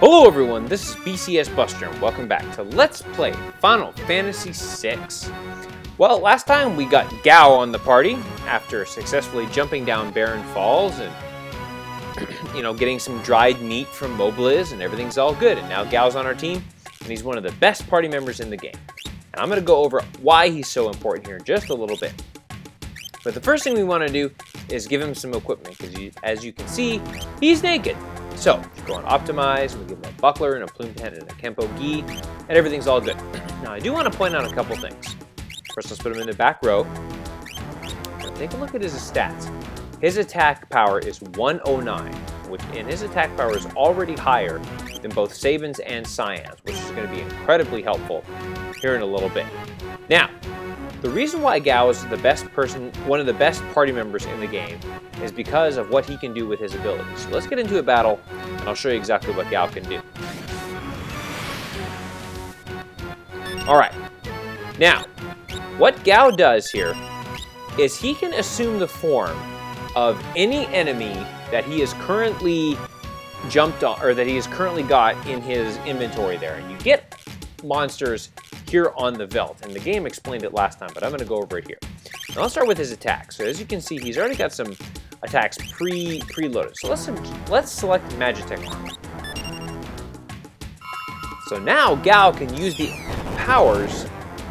Hello everyone, this is BCS Buster and welcome back to Let's Play Final Fantasy VI. Well, last time we got Gao on the party after successfully jumping down Barren Falls and getting some dried meat from Mobliz and everything's all good. And now Gao's on our team and he's one of the best party members in the game. And I'm going to go over why he's so important here in just a little bit. But the first thing we want to do is give him some equipment because as you can see, he's naked. So, go on Optimize, we give him a buckler and a plume tent and a Kempo gi, and everything's all good. Now, I do want to point out a couple things. First, let's put him in the back row. Now, take a look at his stats. His attack power is 109, and his attack power is already higher than both Sabin's and Cyan's, which is going to be incredibly helpful here in a little bit. Now, the reason why Gao is one of the best party members in the game is because of what he can do with his abilities. So let's get into a battle, and I'll show you exactly what Gao can do. Alright, now, what Gao does here is he can assume the form of any enemy that he is currently jumped on, or that he has currently got in his inventory there. And you get monsters here on the Veldt, and the game explained it last time, but I'm going to go over it here. Now let's start with his attacks. So as you can see, he's already got some attacks preloaded. So let's select Magitech Armor. So now Gao can use the powers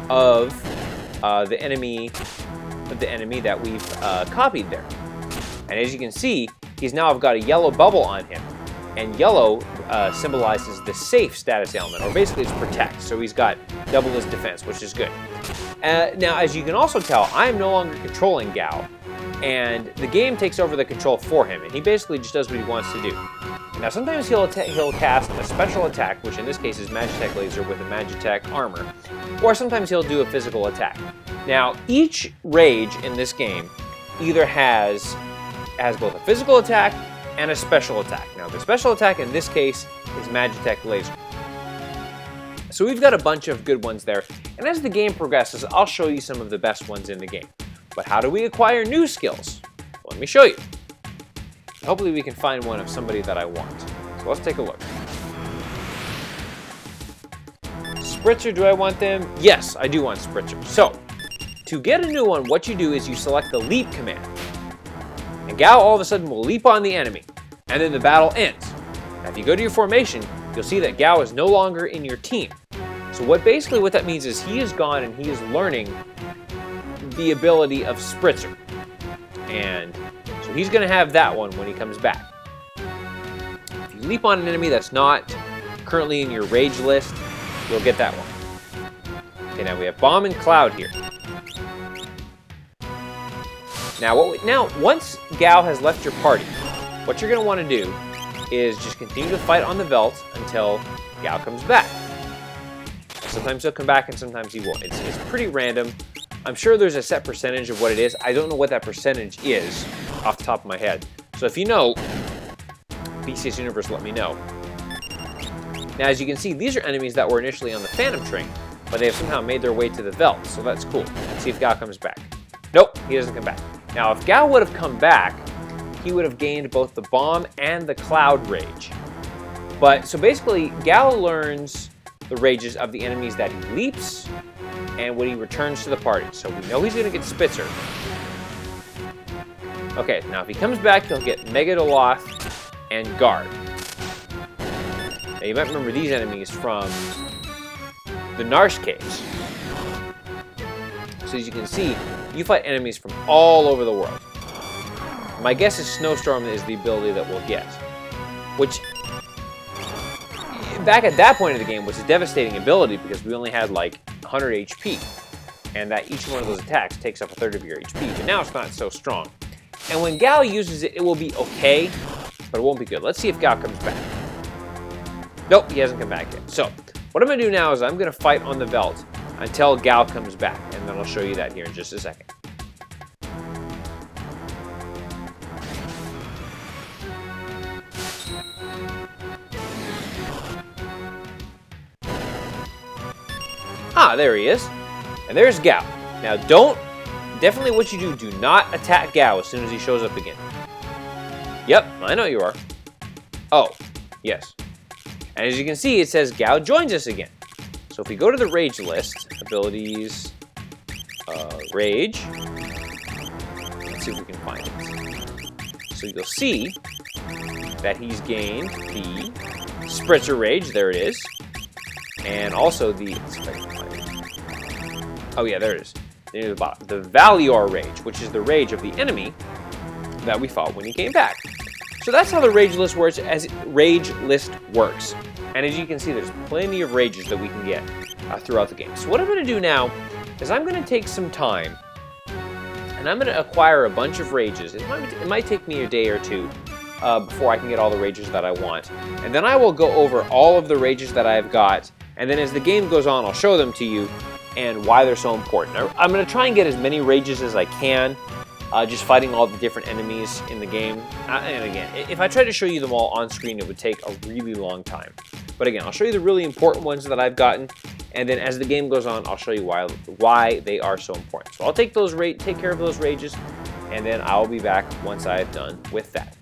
of the enemy that we've copied there. And as you can see, he's now got a yellow bubble on him. And yellow symbolizes the safe status element, or basically it's protect. So he's got double his defense, which is good. Now, as you can also tell, I am no longer controlling Gao, and the game takes over the control for him, and he basically just does what he wants to do. Now, sometimes he'll cast a special attack, which in this case is Magitech Laser with a Magitech Armor, or sometimes he'll do a physical attack. Now, each rage in this game either has both a physical attack and a special attack. Now, the special attack in this case is Magitech Laser. So we've got a bunch of good ones there, and as the game progresses, I'll show you some of the best ones in the game. But how do we acquire new skills? Well, let me show you. Hopefully we can find one of somebody that I want. So let's take a look. Spritzer, do I want them? Yes, I do want Spritzer. So, to get a new one, what you do is you select the leap command. And Gao all of a sudden will leap on the enemy, and then the battle ends. Now, if you go to your formation, you'll see that Gao is no longer in your team. So what that means is he is gone and he is learning the ability of Spritzer. And so he's going to have that one when he comes back. If you leap on an enemy that's not currently in your rage list, you'll get that one. Okay, now we have Bomb and Cloud here. Now, once Gao has left your party, what you're going to want to do is just continue to fight on the Veldt until Gao comes back. Sometimes he'll come back and sometimes he won't. It's pretty random. I'm sure there's a set percentage of what it is. I don't know what that percentage is off the top of my head. So if you know, BCS Universe, let me know. Now, as you can see, these are enemies that were initially on the Phantom Train, but they have somehow made their way to the Veldt, so that's cool. Let's see if Gao comes back. Nope, he doesn't come back. Now, if Gao would have come back, he would have gained both the Bomb and the Cloud Rage. So basically, Gao learns the rages of the enemies that he leaps and when he returns to the party. So we know he's going to get Spitzer. Okay, now if he comes back, he'll get Megadoloth and Guard. Now you might remember these enemies from the Narsh Caves. So as you can see, you fight enemies from all over the world. My guess is Snowstorm is the ability that we'll get, which back at that point of the game was a devastating ability because we only had like 100 HP, and that each one of those attacks takes up a third of your HP, but now it's not so strong. And when Gao uses it, it will be okay, but it won't be good. Let's see if Gao comes back. Nope, he hasn't come back yet. So, what I'm going to do now is I'm going to fight on the Veldt until Gao comes back, and then I'll show you that here in just a second. Ah, there he is. And there's Gao. Now, definitely what you do not attack Gao as soon as he shows up again. Yep, I know you are. Oh, yes. And as you can see, it says Gao joins us again. So if we go to the rage list, abilities, rage, let's see if we can find it. So you'll see that he's gained the Spritzer Rage, there it is, and also the, let's see if I can find it. Oh yeah, there it is. Near the bottom, the Valior Rage, which is the rage of the enemy that we fought when he came back. So that's how the rage list works. And as you can see, there's plenty of rages that we can get throughout the game. So what I'm going to do now is I'm going to take some time and I'm going to acquire a bunch of rages. It might take me a day or two before I can get all the rages that I want. And then I will go over all of the rages that I've got. And then as the game goes on, I'll show them to you and why they're so important. I'm going to try and get as many rages as I can, just fighting all the different enemies in the game. And again, if I tried to show you them all on screen, it would take a really long time. But again, I'll show you the really important ones that I've gotten, and then as the game goes on, I'll show you why they are so important. So I'll take care of those rages, and then I'll be back once I've done with that.